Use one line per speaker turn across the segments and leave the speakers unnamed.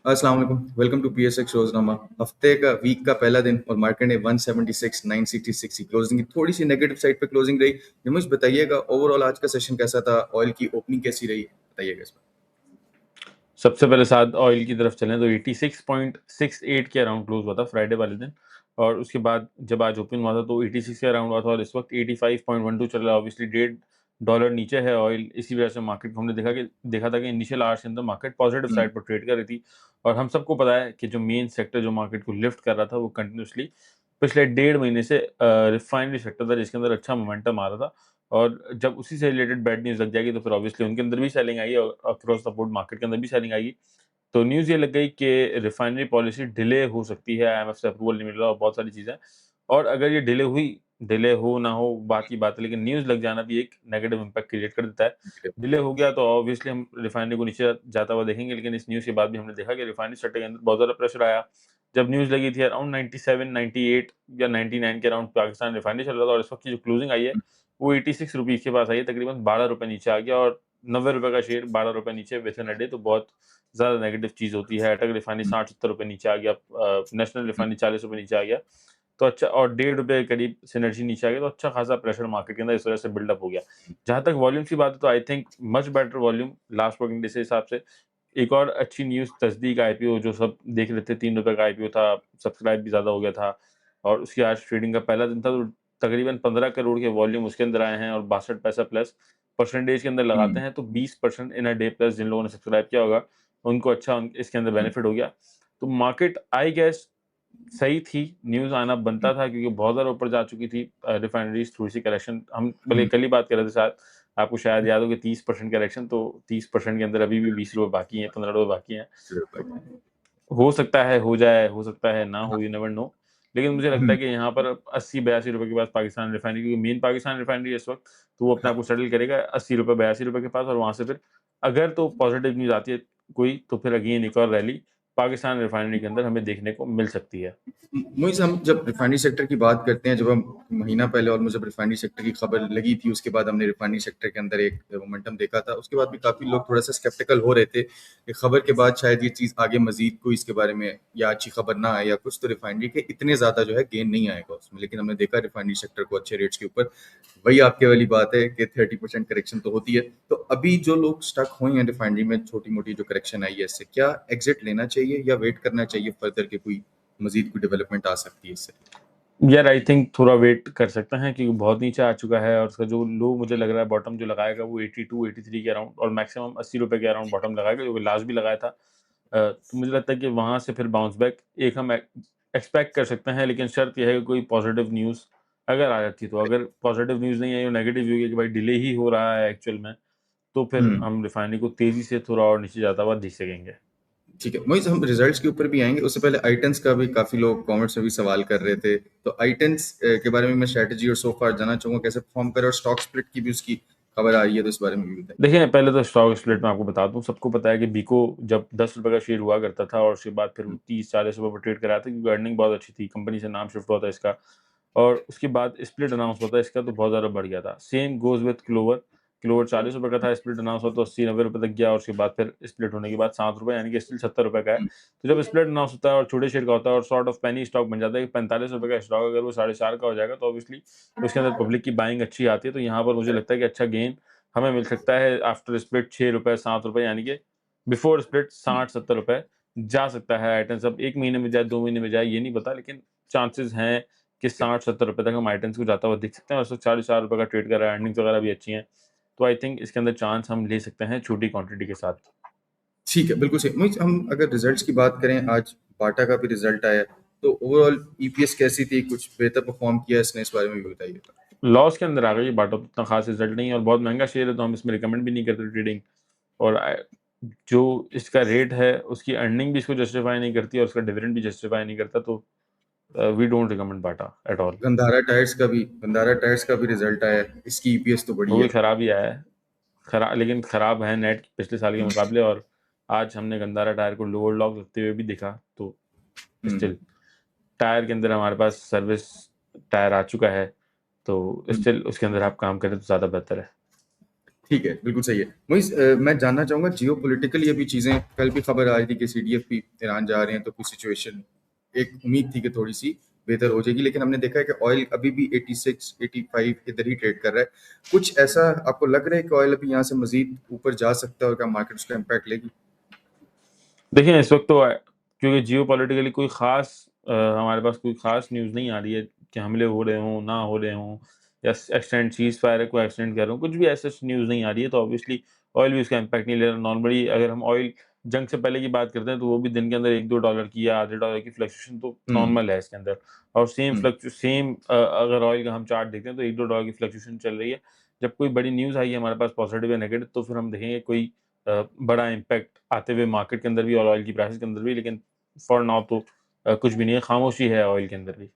अस्सलाम वालेकुम। Welcome to PSX Roznama. हफ्ते का वीक का पहला दिन और मार्केट ने 176,966 की क्लोजिंग की, थोड़ी सी नेगेटिव साइड पे क्लोजिंग रही। ये मुझे बताइएगा ओवरऑल आज का सेशन कैसा था, ऑयल की ओपनिंग कैसी रही, बताइएगा इसमें।
सबसे पहले साथ ऑयल की तरफ चलें तो 86.68 के अराउंड क्लोज हुआ था फ्राइडे वाले दिन। और उसके बाद जब आज ओपन हुआ था तो 86 के अराउंड हुआ था और इस वक्त 85.12 चल रहा है। ऑब्वियसली $1.5 नीचे है ऑयल। इसी वजह से मार्केट को हमने देखा था कि इनिशियल आवर्स के अंदर मार्केट पॉजिटिव
हम्म।
साइड पर ट्रेड कर रही थी। और हम सबको पता है कि जो मेन सेक्टर जो मार्केट को लिफ्ट कर रहा था वो कंटिन्यूसली पिछले 1.5 महीने से रिफाइनरी सेक्टर था, जिसके अंदर अच्छा मोमेंटम आ रहा था। और जब उसी से रिलेटेड बैड न्यूज़ लग जाएगी तो फिर ऑब्वियसली उनके अंदर भी सेलिंग आई और अक्रॉस द बोर्ड मार्केट के अंदर भी सेलिंग आएगी। तो न्यूज़ ये लग गई कि रिफाइनरी पॉलिसी डिले हो सकती है, आईएमएफ से अप्रूवल नहीं मिल रहा और बहुत सारी चीज़ें। और अगर ये डिले हो ना हो बात की बात है, लेकिन न्यूज़ लग जाना भी एक नेगेटिव इम्पैक्ट क्रिएट कर देता है। डिले हो गया तो ऑब्वियसली हम रिफाइनरी को नीचे जाता हुआ देखेंगे, लेकिन इस न्यूज़ के बाद भी हमने देखा कि रिफाइनरी सेक्टर के अंदर बहुत ज़्यादा प्रेशर आया। जब न्यूज़ लगी थी अराउंड 97, 98 या 99 के अराउंड पाकिस्तान रिफाइनरी चल रहा था और इस वक्त की जो क्लोजिंग आई है, वो 86 रुपीज़ के पास आई है, तकरीबन ₹12 नीचे आ गया और ₹90 का शेयर ₹12 नीचे विद इन अ डे, तो बहुत ज़्यादा नेगेटिव चीज़ होती है। अटक रिफाइनरी 60-70 रुपए नीचे आ गया, नेशनल रिफाइनरी ₹40 नीचे आ गया। तो अच्छा, और ₹1.5 करीब सिनर्जी नीचे आ गया, तो अच्छा खासा प्रेशर मार्केट के अंदर इस वजह से बिल्डअप हो गया। जहाँ तक वॉल्यूम्स की बात है तो I think much better volume last working day से हिसाब से। एक और अच्छी न्यूज़ तस्दीक आईपीओ जो सब देख रहे थे, ₹3 का आईपीओ था, सब्सक्राइब भी ज़्यादा हो गया था और उसकी आज ट्रेडिंग का पहला दिन था, तो तकरीबन 15 करोड़ के वॉल्यूम उसके अंदर आए हैं और 62 पैसा प्लस परसेंटेज के अंदर लगाते
हम्म।
हैं तो 20% इन अ डे प्लस जिन लोगों ने सब्सक्राइब किया होगा, उनको अच्छा इसके अंदर
हम्म।
बेनिफिट हो गया। तो मार्केट आई गेस सही थी, न्यूज़ आना बनता था क्योंकि बहुत ज़्यादा ऊपर जा चुकी थी रिफाइनरीज़, थोड़ी-सी करेक्शन हम बल्कि
हम्म।
कल ही बात कर रहे थे शायद, आपको शायद याद हो कि 30% करेक्शन, तो 30% के अंदर अभी भी ₹20 बाकी हैं, ₹15 बाकी हैं। हो सकता है हो जाए, हो सकता है ना हो, यू नेवर नो। लेकिन मुझे लगता है कि यहाँ पर ₹80-82 के पास पाकिस्तान रिफाइनरी, क्योंकि मेन पाकिस्तान रिफाइनरी है इस वक़्त, तो वो अपने आप को सेटल करेगा ₹80 ₹82 के पास और वहाँ से फिर अगर तो पॉज़िटिव न्यूज़ आती है कोई, तो फिर अगेन एक और रैली पाकिस्तान रिफाइनरी के अंदर हमें देखने को मिल सकती है।
मुझे हम जब रिफाइनरी सेक्टर की बात करते हैं, जब हम महीना पहले और मुझे रिफाइनरी सेक्टर की खबर लगी थी, उसके बाद हमने रिफाइनरी सेक्टर के अंदर एक मोमेंटम देखा था। उसके बाद भी काफी लोग थोड़ा सा स्केप्टिकल हो रहे थे कि खबर के बाद शायद ये चीज आगे मजीद कोई इसके बारे में या अच्छी खबर ना आए या कुछ, तो रिफाइनरी के इतने ज्यादा जो है गेन नहीं आएगा उसमें। लेकिन हमने देखा रिफाइनरी सेक्टर को अच्छे रेट्स के ऊपर। वही आपके वाली बात है कि 30% करेक्शन तो होती है। तो अभी जो लोग स्टक हुए हैं रिफाइनरी में, छोटी मोटी जो करेक्शन आई है, इससे क्या एग्जिट लेना चाहिए या वेट करना चाहिए फर्दर के कोई मजीद कोई डेवलपमेंट आ सकती है इससे?
यार आई थिंक थोड़ा वेट कर सकते हैं क्योंकि बहुत नीचे आ चुका है और उसका जो लो मुझे लग रहा है बॉटम जो लगाएगा वो 82-83 के अराउंड और मैक्सिमम ₹80 के अराउंड बॉटम लगाएगा, जो कि लास्ट भी लगाया था। तो मुझे लगता है कि वहाँ से फिर बाउंस बैक एक हम एक्सपेक्ट कर सकते हैं, लेकिन शर्त यह है कि कोई पॉजिटिव न्यूज़ अगर आ जाती है, तो अगर पॉजिटिव न्यूज़ नहीं आई और नेगेटिव व्यू है कि भाई डिले ही हो रहा है एक्चुअल में, तो फिर
हम्म।
हम रिफाइनरी को तेज़ी से थोड़ा और नीचे जाता हुआ देख सकेंगे।
ठीक है, वही हम रिजल्ट्स के ऊपर भी आएंगे। उससे पहले आइटेंस का भी काफी लोग कमेंट्स में भी सवाल कर रहे थे, तो आइटेंस के बारे में मैं स्ट्रेटजी और सो फार जानना चाहूंगा कैसे परफॉर्म करे, और स्टॉक स्प्लिट की भी उसकी खबर आ रही है, तो इस बारे में भी बताइए।
देखिए, पहले तो स्टॉक स्प्लिट मैं आपको बता दूँ, सबको पता है कि बीको जब ₹10 का शेयर हुआ करता था और उसके बाद फिर वो ₹30-40 पर ट्रेड कर रहा था क्योंकि अर्निंग बहुत अच्छी थी, कंपनी से नाम शिफ्ट हुआ था इसका और उसके बाद स्प्लिट अनाउंस हुआ था इसका तो बहुत ज़्यादा बढ़ गया था। Same goes with clover, clover ₹40 का था, स्प्लिट अनाउंस हुआ तो ₹80-90 तक गया और उसके बाद फिर स्प्लिट होने के बाद ₹7 यानी कि स्टिल ₹70 का है। तो जब स्प्लिट अनाउंस होता है और छोटे शेयर का होता है और सॉर्ट ऑफ पेनी स्टॉक बन जाता है कि ₹45 का स्टॉक अगर वो 4.5 का हो जाएगा तो ऑब्वियसली उसके अंदर पब्लिक की बाइंग अच्छी आती है। तो यहाँ पर मुझे लगता है कि अच्छा गेन हमें मिल सकता है आफ्टर स्प्लिट ₹6 ₹7 यानी कि बिफोर स्प्लिट ₹60-70 जा सकता है आइटेम्स। अब 1 महीने में जाए, 2 महीने में जाए ये नहीं पता, लेकिन चांसेस हैं कि ₹60-70 तक हम आइटेम्स को जाता हुआ देख सकते हैं और उस वक़्त ₹44 का ट्रेड कर रहा है, अर्निंग्स वगैरह भी अच्छी हैं। तो आई थिंक इसके अंदर चांस हम ले सकते हैं छोटी क्वांटिटी के साथ।
ठीक है, बिल्कुल सही। मुझे हम अगर रिजल्ट्स की बात करें, आज बाटा का भी रिजल्ट आया, तो ओवरऑल ईपीएस कैसी थी, कुछ बेहतर परफॉर्म किया इसने, इस बारे में भी बताइए।
लॉस के अंदर आ गई बाटा, तो इतना खास रिजल्ट नहीं है और बहुत महँगा शेयर है तो हम इसमें रिकमेंड भी नहीं करते ट्रेडिंग। और जो इसका रेट है उसकी अर्निंग भी इसको जस्टिफाई नहीं करती और उसका डिविडेंड भी जस्टिफाई नहीं करता, तो we don't recommend Bata at all.
Gandhara tyres का भी रिजल्ट आया है, इसकी ईपीएस तो
वो
बढ़ी
भी
है।
खराब ही आया है। लेकिन खराब है नेट पिछले साल के मुकाबले और आज हमने गंदारा टायर को लोअर लॉक लगते हुए भी देखा, तो
हम्म।
स्टिल टायर के अंदर हमारे पास सर्विस टायर आ चुका है, तो
हम्म।
स्टिल उसके अंदर आप काम करें तो ज़्यादा बेहतर है।
ठीक है, बिल्कुल सही है। मोइज़ मैं जानना चाहूँगा जियोपॉलिटिकली अभी चीज़ें कल भी खबर आ रही थी कि सीडीएफ भी ईरान जा रहे हैं, तो कुछ सिचुएशन एक उम्मीद थी कि थोड़ी-सी बेहतर हो जाएगी, लेकिन हमने देखा है कि ऑयल अभी भी 86, 85 इधर ही ट्रेड कर रहा है। कुछ ऐसा आपको लग रहा है कि ऑयल अभी यहाँ से मज़ीद ऊपर जा सकता है और क्या मार्केट उसका इम्पैक्ट लेगी?
देखिए, इस वक़्त तो क्योंकि जियोपॉलिटिकली कोई ख़ास हमारे पास कोई ख़ास न्यूज़ नहीं आ रही है कि हमले हो रहे हों, ना हो रहे हों या एक्सटेंड सीज़फायर को एक्सटेंड कर रहे हों, कुछ भी ऐसा न्यूज़ नहीं आ रही है, तो ऑब्वियसली ऑयल भी उसका इम्पैक्ट नहीं ले रहा। नॉर्मली अगर हम ऑयल जंग से पहले की बात करते हैं, तो वो भी दिन के अंदर $1-2 की या आधे डॉलर की फ्लक्चुएशन तो
हुँ,
नॉर्मल है इसके अंदर। और
हुँ,
सेम अगर ऑयल का हम चार्ट देखते हैं, तो $1-2 की फ्लक्चुएशन चल रही है। जब कोई बड़ी न्यूज़ आई है हमारे पास पॉज़िटिव या नेगेटिव, तो फिर हम देखेंगे कोई बड़ा इम्पैक्ट आते हुए मार्केट के अंदर भी और ऑयल की प्राइसेस के अंदर भी, लेकिन फॉर नाउ तो कुछ भी नहीं है, खामोशी है ऑयल के अंदर भी।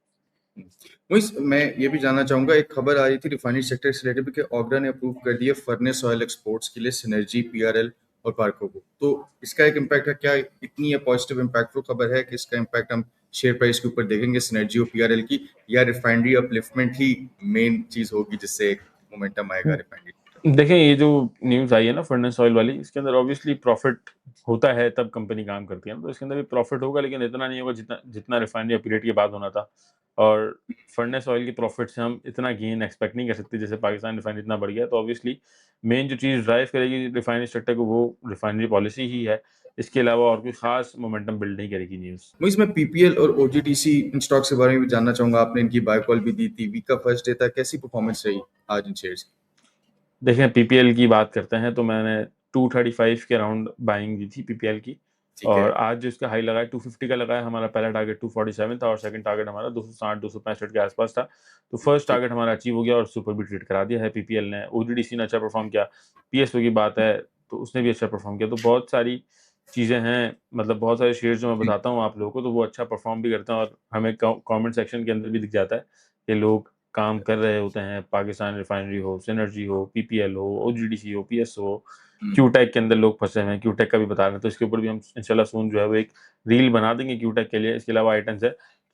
हुँ। मोइज़ मैं ये भी जानना चाहूँगा, एक खबर आ रही थी रिफाइनरी सेक्टर से रिलेटेड कि ऑगरा ने अप्रूव कर दिया फर्नेस ऑयल एक्सपोर्ट्स के लिए सिनर्जी, पीआरएल और पार्को को। तो इसका एक इम्पैक्ट है, क्या इतनी ये पॉजिटिव इम्पैक्टफुल खबर है कि इसका इम्पैक्ट हम शेयर प्राइस के ऊपर देखेंगे सिनर्जी और पीआरएल की, या रिफाइनरी अपलिफ्टमेंट ही मेन चीज़ होगी जिससे एक मोमेंटम आएगा रिफाइनरी?
देखिए, ये जो न्यूज़ आई है ना फर्नेस ऑयल वाली, इसके अंदर ऑब्वियसली प्रॉफ़िट होता है तब कंपनी काम करती है ना, तो इसके अंदर भी प्रॉफ़िट होगा, लेकिन इतना नहीं होगा जितना जितना रिफाइनरी अपग्रेड के बाद होना था। और फर्नेस ऑयल के प्रॉफ़िट से हम इतना गेन एक्सपेक्ट नहीं कर सकते, जैसे पाकिस्तान रिफाइनरी इतना बढ़ गया है, तो ऑब्वियसली मेन जो चीज़ ड्राइव करेगी रिफाइनरी सेक्टर को, वो रिफाइनरी पॉलिसी ही है। इसके अलावा और कोई ख़ास मोमेंटम बिल्ड नहीं करेगी न्यूज़।
मोइज़ मैं पीपीएल और ओजीटीसी इन स्टॉक्स के बारे में भी जानना चाहूँगा। आपने इनकी बाय कॉल भी दी थी। वीक का फर्स्ट डे था, कैसी परफॉर्मेंस रही आज इन शेयर्स की?
देखें, पीपीएल की बात करते हैं तो मैंने 235 के अराउंड बाइंग दी थी पीपीएल की,
ठीक है।
और आज जो इसका हाई लगा है 250 का लगा है। हमारा पहला टारगेट 247 था और सेकंड टारगेट हमारा 260-265 के आसपास था। तो फर्स्ट
ठीक।
टारगेट हमारा अचीव हो गया और उससे ऊपर भी ट्रेड करा दिया है पीपीएल ने। ओजीडीसी ने अच्छा परफॉर्म किया। पीएसओ की बात है तो उसने भी अच्छा परफॉर्म किया। तो बहुत सारी चीज़ें हैं, मतलब बहुत सारे शेयर्स जो मैं
जी।
बताता हूँ आप लोगों को, तो वो अच्छा परफॉर्म भी करते हैं और हमें कमेंट सेक्शन के अंदर भी दिख जाता है कि लोग काम कर रहे होते हैं। पाकिस्तान रिफाइनरी हो, सिनर्जी हो, पीपीएल हो, ओजीडीसी हो, पीएसओ हो,
हुँ,
क्यूटेक के अंदर लोग फँसे हुए हैं। क्यूटेक का भी बता रहे हैं, तो इसके ऊपर भी हम इंशाल्लाह सून जो है वो एक रील बना देंगे क्यूटेक के लिए। इसके अलावा आइटम्स है,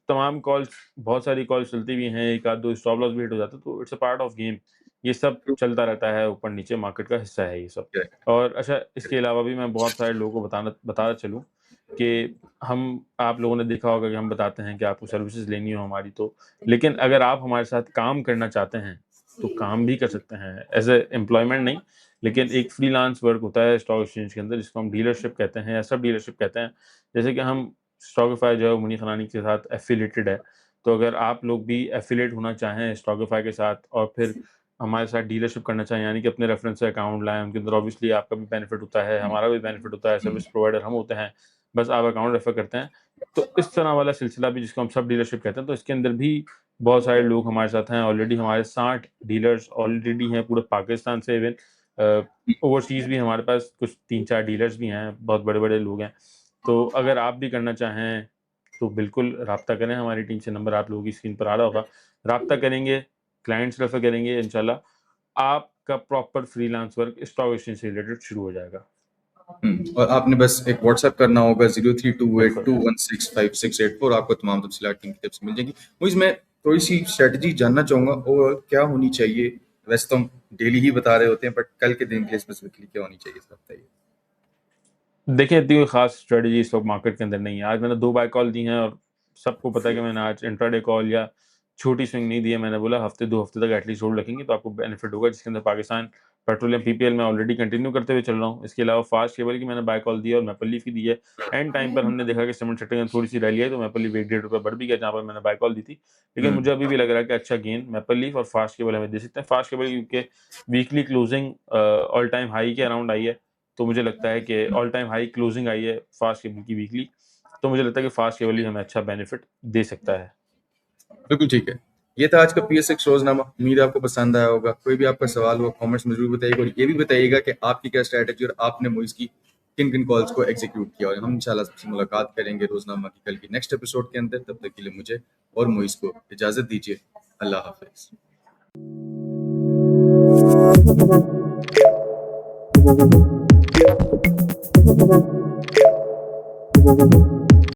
तमाम कॉल्स, बहुत सारी कॉल्स चलती भी हैं, 1 आध 2 स्टॉप लॉस भी हिट हो जाता है, तो it's a part of game. ये सब चलता रहता है, ऊपर-नीचे मार्केट का हिस्सा है ये सब।
करेक्ट,
और अच्छा, इसके
करेक्ट।
अलावा भी मैं बहुत सारे लोगों को बताता चलूँ कि हम आप लोगों ने देखा होगा कि हम बताते हैं कि आपको सर्विसेज़ लेनी हो हमारी, तो लेकिन अगर आप हमारे साथ काम करना चाहते हैं, तो काम भी कर सकते हैं। एज़ अ एम्प्लॉयमेंट नहीं, लेकिन एक फ्रीलांस वर्क होता है स्टॉक एक्सचेंज के अंदर, जिसको हम डीलरशिप कहते हैं या सब डीलरशिप कहते हैं। जैसे कि हम स्टॉकिफ़ाई जो है वो मुनीर खनानी के साथ एफ़िलिएटेड है। तो अगर आप लोग भी एफ़िलिएट होना चाहें स्टॉकिफ़ाई के साथ और फिर हमारे साथ डीलरशिप करना चाहें, यानी कि अपने रेफ़रेंस से अकाउंट लाएँ, उनके अंदर ऑब्वियसली आपका भी बेनिफिट होता है, हमारा भी बेनिफिट होता है,
हुँ,
सर्विस प्रोवाइडर हम होते हैं, बस आप अकाउंट रेफ़र करते हैं। तो इस तरह वाला सिलसिला भी, जिसको हम सब डीलरशिप कहते हैं, तो इसके अंदर भी बहुत सारे लोग हमारे साथ हैं। ऑलरेडी हमारे 60 डीलर्स ऑलरेडी हैं पूरे पाकिस्तान से, इवन ओवरसीज़ भी हमारे पास कुछ 3-4 डीलर्स भी हैं, बहुत बड़े-बड़े लोग हैं। तो अगर आप भी करना चाहें, तो बिल्कुल राब्ता करें हमारी टीम से, नंबर आप लोगों की स्क्रीन पर आ रहा होगा। राब्ता करेंगे, क्लाइंट्स रेफ़र करेंगे, इंशाल्लाह आपका proper freelance work stock exchange से रिलेटेड शुरू हो जाएगा।
और आपने बस एक व्हाट्सएप करना होगा
बिल्कुल।
0328216584, आपको तमाम तफ़सीलात टीम की तरफ से मिल जाएगी। मुइज़ मैं थोड़ी-सी स्ट्रैटेजी जानना चाहूँगा ओवरऑल क्या होनी चाहिए? वैसे तो हम डेली ही बता रहे होते हैं, बट कल के दिन के लिए स्पेसिफिकली क्या होनी चाहिए, ज़रा बताइए?
देखिए, इतनी कोई ख़ास स्ट्रैटेजी स्टॉक मार्केट के अंदर नहीं है। आज मैंने 2 बाय कॉल दी हैं और सबको पता है कि मैंने आज इंट्राडे कॉल या छोटी स्विंग नहीं दी है। मैंने बोला हफ़्ते 2 हफ़्ते तक एटलीस्ट होल्ड रखेंगे तो आपको बेनिफिट होगा, जिसके अंदर पाकिस्तान पेट्रोलियम पीपीएल मैं ऑलरेडी कंटिन्यू करते हुए चल रहा हूँ। इसके अलावा फास्ट केबल की मैंने बाय कॉल दी है और मैपल लीफ की दी है। एंड टाइम पर हमने देखा कि सीमेंट सेक्टर के अंदर थोड़ी-सी रैली आई, तो मैपल लीफ ₹1 बढ़ भी गया, जहाँ पर मैंने बाय कॉल दी थी। लेकिन
हुँ,
मुझे अभी भी लग रहा है कि अच्छा गेन मैपल लीफ और फास्ट केबल हमें दे सकते हैं। फास्ट केबल क्योंकि weekly closing all time high के अराउंड आई है। तो मुझे लगता है कि
हुँ।
ऑल टाइम हाई क्लोजिंग आई है फास्ट केबल की वीकली, तो मुझे लगता है कि फास्ट केबल ही हमें अच्छा बेनिफिट दे सकता है।
बिल्कुल ठीक है। ये था आज का पीएसएक्स रोज़नामा। उम्मीद है आपको पसंद आया होगा। कोई भी आपका सवाल हो कमेंट्स में ज़रूर बताइएगा और ये भी बताइएगा कि आपकी क्या स्ट्रैटेजी और आपने मुइज़ की किन-किन कॉल्स को एग्ज़ीक्यूट किया, और हम इंशाल्लाह आपसे मुलाकात करेंगे रोज़नामा की कल की नेक्स्ट एपिसोड के अंदर। तब तक के लिए मुझे और मुइज़ को इजाज़त दीजिए। अल्लाह हाफ़िज़।